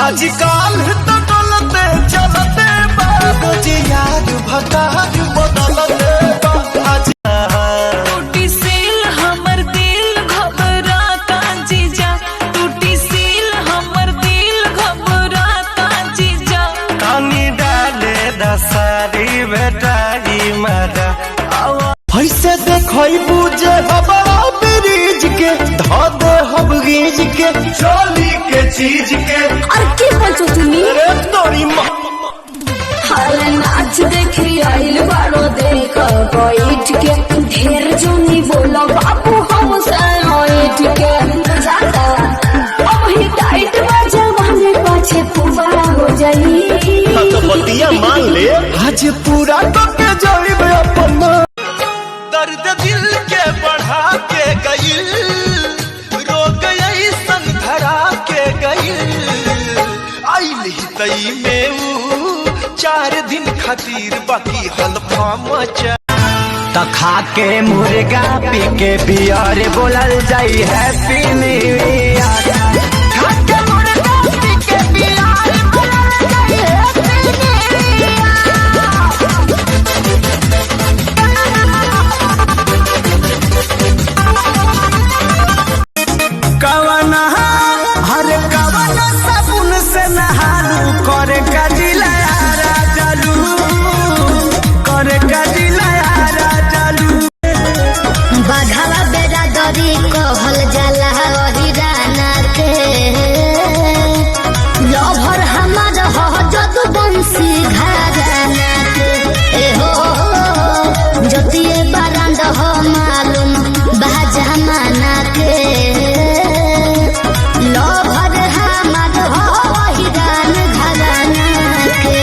आजकल तो डलते चलते बाबूजी यार भतार बदलते टूटी सील हमर दिल घबराता जीजा, टूटी सील हमर दिल घबराता जीजा। कानी डाले दसारी बेटारी मारा ऐसे देखई बुझे हबड़ा ब्रिज के धा दे हम गीज के चोली के चीज के और के बचो तुमी रे तोरी माँ हाल नाच देखी आइल बारो देख बैठ के ढेर जोनी बोला बाबू हम साइट के जाता अब ही टाइट बजा माने पाछे पुबारा हो जाई तो बतिया मान ले आज पूरा करके जाइब अपन दर्द दिल के बढ़ा के गई रो गई संग धरा के गई आइली तई में 4 दिन खातिर बाकी हल्फा मचा तखा के मुर्गा पी के बियर बोलल जाई हैप्पी न्यू ईयर खा के मुर्गा पी के बियर बोलल जाई हैप्पी न्यू कवना हर कवना साबुन से नहालू करे कजिला चलू करे कजिला चलू बाघावा बेरा दरी कहल जाला हिराना के लभर हमार हो जदू बंसी घराना के एहो जतिए बारांद हो मालूम बाजमाना के लभर हमार हो हिरान घराना के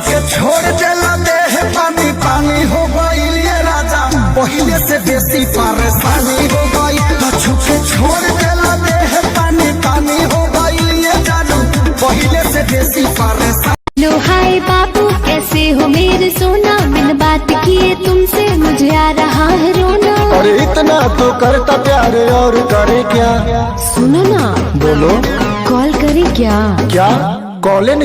के छोड़ देला देह पानी पानी हो गई राजा पहले से बेसी परेशानी हो गई कछु के छोड़ देला देह पानी पानी हो गई जानू पहले से बेसी परेशानी। लो हाय बाबू कैसे हो मेरे सोना, बिन बात किए तुमसे मुझे आ रहा है रोना। अरे इतना तो करता प्यार और करे क्या? सुनो ना, बोलो कॉल करे क्या? क्या कॉलिंग